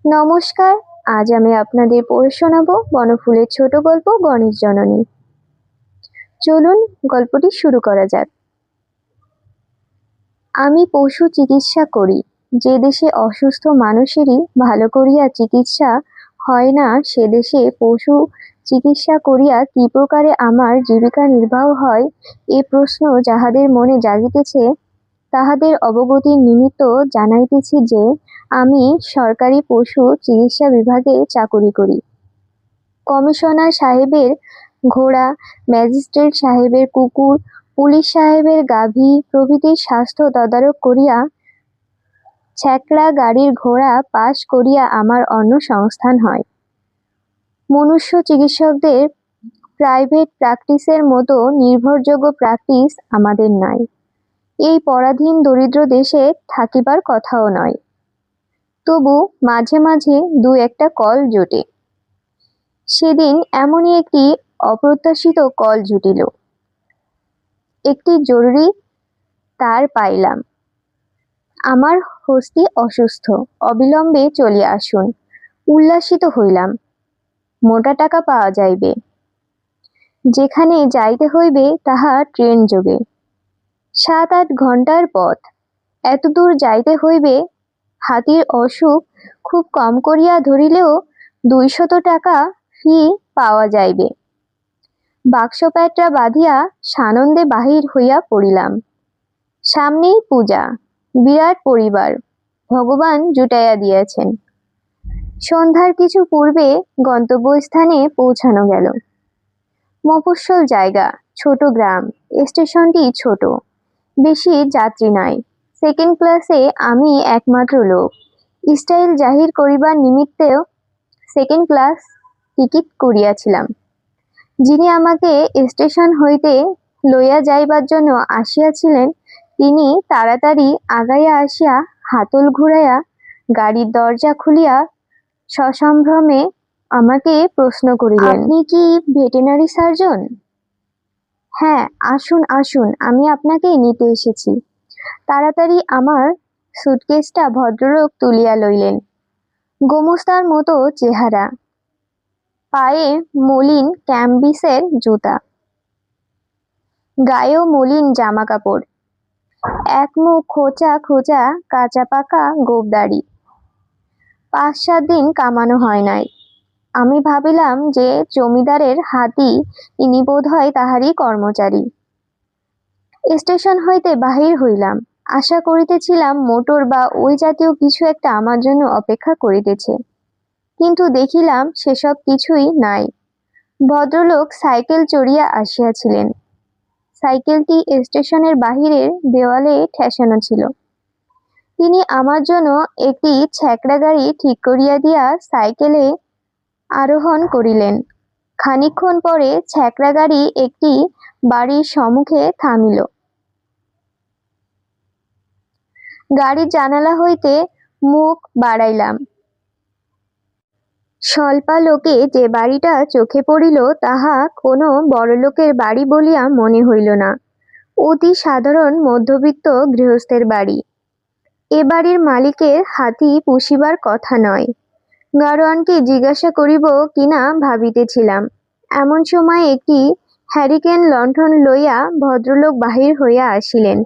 নমস্কার। আজ আমি আপনাদের পড়ে শোনাবো বনফুলের ছোট গল্প গণেশ জননী। চলুন গল্পটি শুরু করা যাক। আমি পশু চিকিৎসা করি। যে দেশে অসুস্থ মানুষেরই ভালো করিয়া চিকিৎসা হয় না, সে দেশে পশু চিকিৎসা করিয়া কি প্রকারে আমার জীবিকা নির্বাহ হয়, এ প্রশ্ন যাহাদের মনে জাগিতেছে, তাহাদের অবগতির নিমিত্ত জানাইতেছি যে আমি সরকারি পশু চিকিৎসা বিভাগে চাকুরি করি। কমিশনার সাহেবের ঘোড়া, ম্যাজিস্ট্রেট সাহেবের কুকুর, পুলিশ সাহেবের গাভী প্রভৃতির স্বাস্থ্য তদারক করিয়া ছ্যাঁকড়া গাড়ির ঘোড়া পাশ করিয়া আমার অন্য সংস্থান হয়। মনুষ্য চিকিৎসকদের প্রাইভেট প্র্যাকটিসের মতো নির্ভরযোগ্য প্র্যাকটিস আমাদের নাই। এই পরাধীন দরিদ্র দেশে থাকিবার কথাও নয়। তবু মাঝে মাঝে দু একটা কল জোটে। সেদিন এমনই একটি অপ্রত্যাশিত কল জুটিল। একটি জরুরি তার পাইলাম। আমার হস্তি অসুস্থ, অবিলম্বে চলিয়া আসুন। উল্লাসিত হইলাম। মোটা টাকা পাওয়া যাইবে। যেখানে যাইতে হইবে তাহা ট্রেন যোগে। 7-8 ঘন্টার পথ। এতদূর যাইতে হইবে। হাতির অসুখ খুব কম করিয়া ধরিলেও 200 টাকা ফি পাওয়া যাইবে। বাক্স প্যাটরা বাঁধিয়া সানন্দে বাহির হইয়া পড়িলাম। সামনেই পূজা, বিরাট পরিবার, ভগবান জুটাইয়া দিয়াছেন। সন্ধ্যার কিছু পূর্বে গন্তব্যস্থানে পৌঁছানো গেল। মফস্বল জায়গা, ছোট গ্রাম, স্টেশনটি ছোট, বেশি যাত্রী নাই। সেকেন্ড ক্লাসে আমি একমাত্র লোক। স্টাইল জাহির করিবার নিমিত্তেও সেকেন্ড ক্লাস টিকিট করিয়াছিলাম। যিনি আমাকে স্টেশন হইতে লইয়া যাইবার জন্য আসিয়াছিলেন, তিনি তাড়াতাড়ি আগাইয়া আসিয়া হাতল ঘুরাইয়া গাড়ির দরজা খুলিয়া সসম্ভ্রমে আমাকে প্রশ্ন করিলেন, আপনি কি ভেটেরিনারি সার্জন? হ্যাঁ, আসুন আসুন, আমি আপনাকে নিতে এসেছি। তাড়াতাড়ি আমার সুটকেসটা ভদ্রলোক তুলিয়া লইলেন। গোমস্তার মতো চেহারা, পায়ে মলিন ক্যাম্বিসের জুতা, গায়েও মলিন জামা কাপড়, এক মুখ খোঁচা খোঁচা কাঁচা পাকা গোঁফদাড়ি। 5-7 দিন কামানো হয় নাই। আমি ভাবিলাম যে জমিদারের হাতি, ইনি বোধহয় তাহারই কর্মচারী। স্টেশন হইতে বাহির হইলাম। আশা করিতেছিলাম মোটর বা ওই জাতীয় কিছু একটা আমার জন্য অপেক্ষা করিতেছে, কিন্তু দেখিলাম সেসব কিছুই নাই। ভদ্রলোক সাইকেল চড়িয়া আসিয়াছিলেন। সাইকেলটি স্টেশনের বাহিরের দেওয়ালে ঠেসানো ছিল। তিনি আমার জন্য একটি ছ্যাঁকড়া গাড়ি ঠিক করিয়া দিয়া সাইকেলে আরোহণ করিলেন। খানিকক্ষণ পরে ছ্যাঁকড়া গাড়ি একটি বাড়ির সম্মুখে থামিল। গাড়ির জানালা হইতে মুখ বাড়াইলাম। স্বল্পালোকে যে বাড়িটা চোখে পড়িল, তাহা কোনো বড়লোকের বাড়ি বলিয়া মনে হইল না। অতি সাধারণ মধ্যবিত্ত গৃহস্থের বাড়ি। এ বাড়ির মালিকের হাতি পুষিবার কথা নয়। গাড়োয়ানকে জিজ্ঞাসা করিব কিনা ভাবিতেছিলাম। এমন সময় একটি হ্যারিকেন লণ্ঠন লইয়া ভদ্রলোক বাহির হইয়া আসিলেন।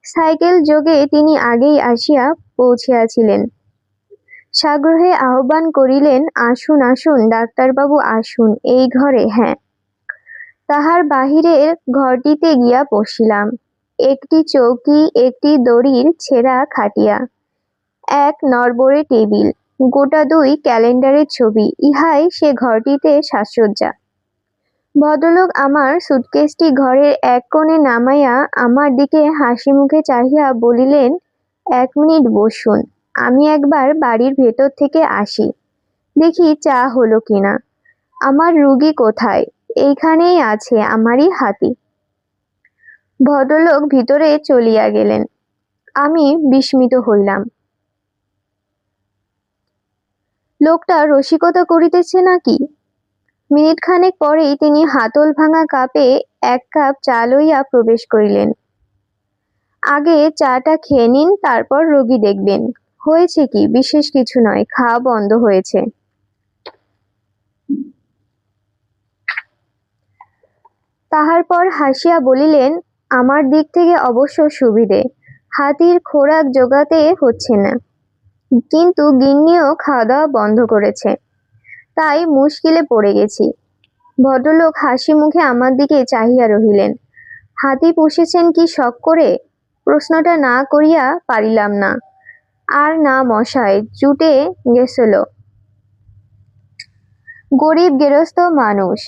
সাইকেল যোগে তিনি আগেই আসিয়া পৌঁছিয়াছিলেন। সাগ্রহে আহ্বান করিলেন, আসুন আসুন ডাক্তারবাবু, আসুন এই ঘরে। হ্যাঁ। তাহার বাহিরের ঘরটিতে গিয়া বসিলাম। একটি চৌকি, একটি দড়ির ছেঁড়া খাটিয়া, এক নড়বড়ে টেবিল, গোটা 2 ক্যালেন্ডারের ছবি, ইহাই সে ঘরটিতে সাজসজ্জা। ভদ্রলোক আমার সুটকেসটি ঘরের এক কোণে নামাইয়া আমার দিকে হাসি মুখে চাহিয়া বলিলেন, 1 মিনিট বসুন, আমি একবার বাড়ির ভেতর থেকে আসি, দেখি চা হলো কিনা। আমার রুগী কোথায়? এইখানেই আছে, আমারই হাতি। ভদ্রলোক ভিতরে চলিয়া গেলেন। আমি বিস্মিত হইলাম। লোকটা রসিকতা করিতেছে নাকি? মিনিট খানেক পরেই তিনি হাতল ভাঙা কাপে 1 কাপ চা লইয়া প্রবেশ করিলেন। আগে চাটা খেয়ে নিন, তারপর রোগী দেখবেন। হয়েছে কি? বিশেষ কিছু নয়, খাওয়া বন্ধ হয়েছে। তাহার পর হাসিয়া বলিলেন, আমার দিক থেকে অবশ্য সুবিধে, হাতির খোরাক জোগাতে হচ্ছে না, কিন্তু গিন্নিও খাওয়া দাওয়া বন্ধ করেছে, তাই মুশকিলে পড়ে গেছি। ভদ্রলোক হাসি মুখে আমার দিকে চাহিয়া রহিলেন। হাতি পুষেছেন কি শখ করে? প্রশ্নটা না করিয়া পারিলাম না। আর না মশাই, জুটে গেছিল। গরিব গেরস্থ মানুষ,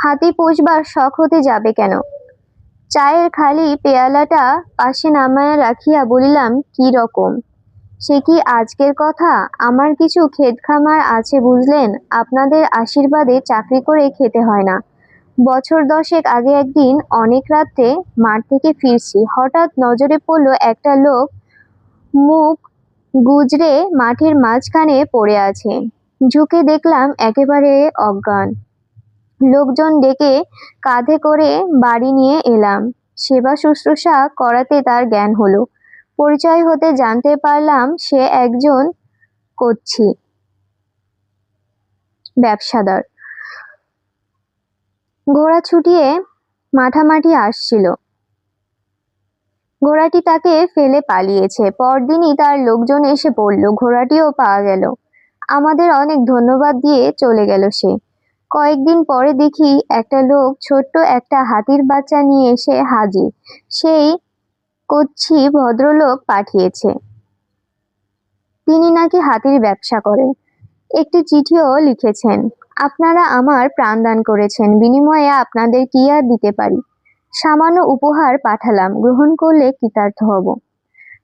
হাতি পুষবার শখ হতে যাবে কেন? চায়ের খালি পেয়ালাটা পাশে নামাইয়া রাখিয়া বলিলাম, কি রকম? সে কি আজকের কথা? আমার কিছু ক্ষেত খামার আছে বুঝলেন, আপনাদের আশীর্বাদে চাকরি করে খেতে হয় না। বছর 10 আগে একদিন অনেক রাত্রে মাঠ থেকে ফিরছি, হঠাৎ নজরে পড়ল একটা লোক মুখ গুজরে মাঠের মাঝখানে পড়ে আছে। ঝুঁকে দেখলাম একেবারে অজ্ঞান। লোকজন ডেকে কাঁধে করে বাড়ি নিয়ে এলাম। সেবা শুশ্রূষা করাতে তার জ্ঞান হলো। পরিচয় হতে জানতে পারলাম সে একজন কচ্ছি ব্যবসাদার। ঘোড়া ছুটিয়ে মাঠামাঠি আসছিল, ঘোড়াটি তাকে ফেলে পালিয়েছে। পরদিনই তার লোকজন এসে পড়ল, ঘোড়াটিও পাওয়া গেল। আমাদের অনেক ধন্যবাদ দিয়ে চলে গেল সে। কয়েকদিন পরে দেখি একটা লোক ছোট্ট একটা হাতির বাচ্চা নিয়ে এসে হাজির। সেই কচ্ছি ভদ্রলোক পাঠিয়েছে। তিনি নাকি হাতির ব্যবসা করেন। একটি চিঠিও লিখেছেন, আপনারা আমার প্রাণদান করেছেন, বিনিময়ে আপনাদের কি আর দিতে পারি? সামান্য উপহার পাঠালাম, গ্রহণ করলে কৃতার্থ হব।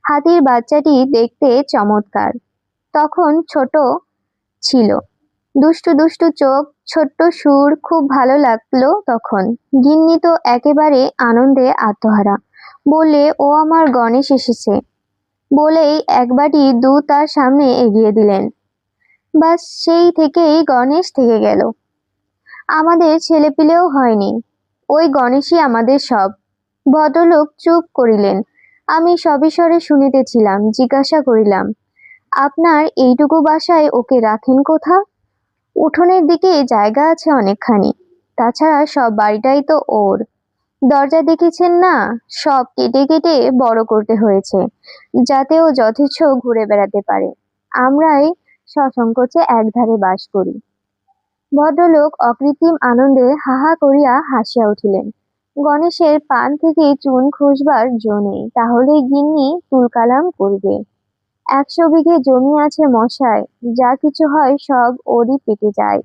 হাতির বাচ্চাটি দেখতে চমৎকার, তখন ছোট ছিল, দুষ্টু দুষ্টু চোখ, ছোট্ট সুর, খুব ভালো লাগলো তখন। গিন্নি তো একেবারে আনন্দে আত্মহারা, বলে ও আমার গণেশ এসেছে, বলেই এক বাটি দুধ তার সামনে এগিয়ে দিলেন। বাস সেই থেকেই গণেশ থেকে গেল। আমাদের ছেলেপিলেও হয়নি, ওই গণেশই আমাদের সব। ভদ্রলোক চুপ করিলেন। আমি সবিস্ময়ে শুনিতেছিলাম। জিজ্ঞাসা করিলাম, আপনার এইটুকু বাসায় ওকে রাখেন কোথা? উঠোনের দিকে জায়গা আছে অনেকখানি, তাছাড়া সব বাড়িটাই তো ওর। দরজা দেখেছেন না, সব কেটে কেটে বড় করতে হয়েছে, যাতে ও যথেচ্ছ ঘুরে বেড়াতে পারে। আমরাই সসংকোচে একধারে বাস করি। ভদ্রলোক অকৃত্রিম আনন্দে হা হা করিয়া হাসিয়া উঠিলেন। গণেশের পান থেকে চুন খসবার জো নেই, তাহলে গিন্নি তুলকালাম করবে। 100 বিঘে জমি আছে মশাই, যা কিছু হয় সব ওরই পেটে যায়।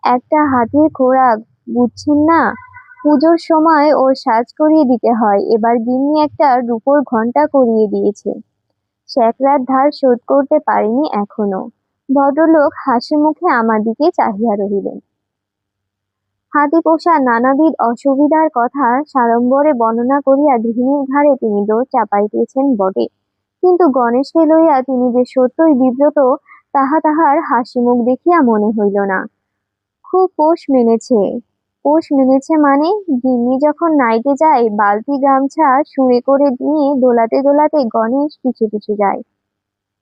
একটা হাতির খোরাক, বুঝছেন না? পুজোর সময় ওর সাজ করিয়ে দিতে হয়। এবার গিন্নি একটা রূপোর ঘণ্টা করিয়ে দিয়েছে, স্যাকরার ধার শোধ করতে পারেনি এখনো। ভদ্রলোক হাসি মুখে আমার দিকে চাহিয়া রহিলেন। হাতি পোষার নানাবিধ অসুবিধার কথা সাড়ম্বরে বর্ণনা করিয়া গৃহিণীর ঘাড়ে তিনি দোষ চাপাইতেছেন বটে, কিন্তু গণেশকে লইয়া তিনি যে সত্যই বিব্রত, তাহা তাহার হাসিমুখ দেখিয়া মনে হইল না। খুব পোষ মেনেছে। পোষ মেনেছে মানে, গিন্নি যখন নাইতে যায়, বালতি গামছা সুরে করে নিয়ে দোলাতে দোলাতে গণেশ পিছু পিছু যায়।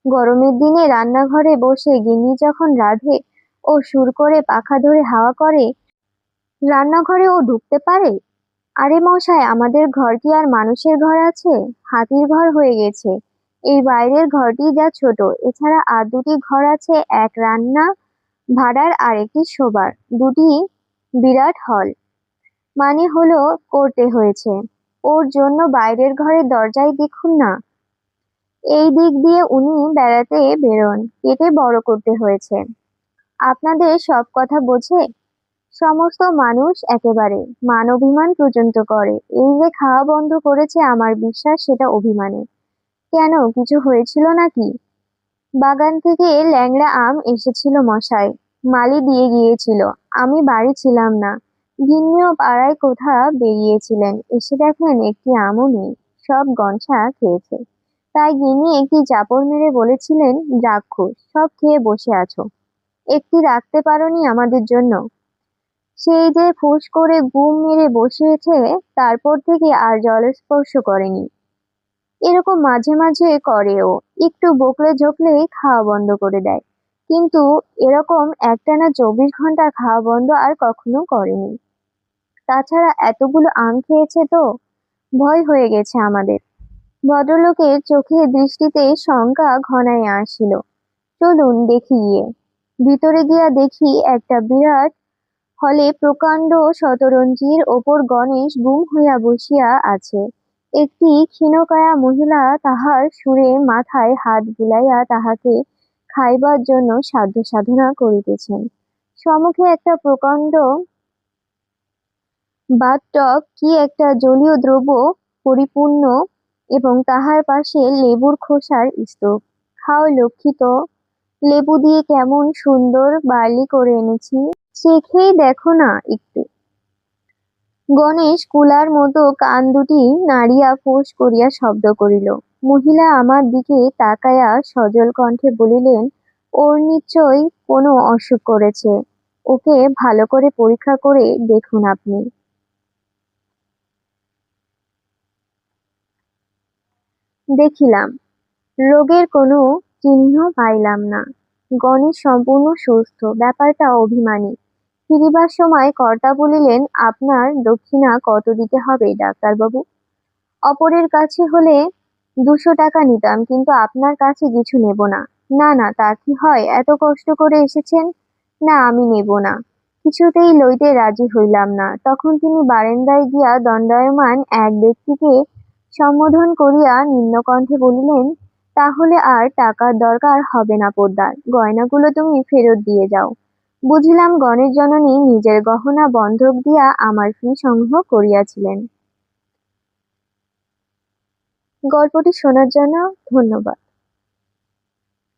গরমের দিনে রান্নাঘরে বসে গিন্নি যখন রাঁধে, ও সুর করে পাখা ধরে হাওয়া করে, রান্নাঘরে ও ঢুকতে পারে? আরে মশাই, আমাদের ঘর কি আর মানুষের ঘর আছে? হাতির ঘর হয়ে গেছে। এই বাইরের ঘরটি যা ছোট, এছাড়া আর দুটি ঘর আছে, এক রান্না ভাড়ার আর একটি শোবার, দুটি বিরাট হল। মানে হলো করতে হয়েছে। ওর জন্য বাইরের ঘরের দরজায় দেখুন না, এই দিক দিয়ে উনি বেড়াতে বেরোন, কেটে বড় করতে হয়েছে। আপনাদের সব কথা বোঝে? সমস্ত মানুষ একেবারে মান অভিমান পর্যন্ত করে। এই যে খাওয়া বন্ধ করেছে, আমার বিশ্বাস সেটা অভিমানে। কেন, কিছু হয়েছিল নাকি? বাগান থেকে ল্যাংড়া আম এসেছিল মশাই, মালি দিয়ে গিয়েছিল, আমি বাড়ি ছিলাম না। গিন্নিও পাড়ায় কোথা বেরিয়েছিলেন, এসে দেখেন একটি আমও নেই, সব গনছা খেয়েছে। তাই গিন্নি একটি চাপড় মেরে বলেছিলেন, রাক্ষস, সব খেয়ে বসে আছো, একটি রাখতে পারোনি আমাদের জন্য? সেই যে ফুস করে গুম মেরে বসিয়েছে, তারপর থেকে আর জলস্পর্শ করেনি। এরকম মাঝে মাঝে করেও, একটু বকলে ঝোঁকলেই খাওয়া বন্ধ করে দেয়, কিন্তু এরকম একটানা 24 ঘন্টা খাওয়া বন্ধ আর কখনো করেনি। তাছাড়া এতগুলো আম খেয়েছে তো, ভয় হয়ে গেছে আমাদের। ভদ্রলোকের চোখে দৃষ্টিতে শঙ্কা ঘনায় আসছিল। চলুন দেখি গিয়ে। ভিতরে গিয়া দেখি একটা বিরাট হলে প্রকাণ্ড শতরঞ্জির ওপর গণেশ গুম হইয়া বসিয়া আছে। একটি ক্ষীণকায়া মহিলা তাহার সুরে মাথায় হাত বুলাইয়া তাহাকে খাইবার জন্য সাধ্য সাধনা করিতেছেন। সম্মুখে একটা প্রকাণ্ড বাথটব কি একটা জলীয় দ্রব্য পরিপূর্ণ, এবং তাহার পাশে লেবুর খোসার স্তূপ। খাও লক্ষ্মী তো, লেবু দিয়ে কেমন সুন্দর বার্লি করে এনেছি, চেখেই দেখো না একটু। গণেশ কুলার মতো কান দুটি নাড়িয়া ফোঁস করিয়া শব্দ করিল। মহিলা আমার দিকে তাকাইয়া সজল কণ্ঠে বলিলেন, ওর নিশ্চয়ই কোনো অসুখ করেছে, ওকে ভালো করে পরীক্ষা করে দেখুন আপনি। দেখিলাম, রোগের কোনো চিহ্ন পাইলাম না। গণেশ সম্পূর্ণ সুস্থ, ব্যাপারটা অভিমানী। ফিরিবার সময় কর্তা বলিলেন, আপনার দক্ষিণা কত দিতে হবে ডাক্তারবাবু? অপরের কাছে হলে 200 টাকা নিতাম, কিন্তু আপনার কাছে কিছু নেব না। না না, তা কি হয়, এত কষ্ট করে এসেছেন। না, আমি নেব না। কিছুতেই লইতে রাজি হইলাম না। তখন তিনি বারান্দায় গিয়া দণ্ডায়মান এক ব্যক্তিকে সম্বোধন করিয়া নিম্নকণ্ঠে বলিলেন, তাহলে আর টাকার দরকার হবে না পোদ্দার, গয়নাগুলো তুমি ফেরত দিয়ে যাও। বুঝিলাম গণেশ জননী নিজের গহনা বন্ধক দিয়া আমার ফি সংগ্রহ করিয়াছিলেন। গল্পটি শোনার জন্য ধন্যবাদ।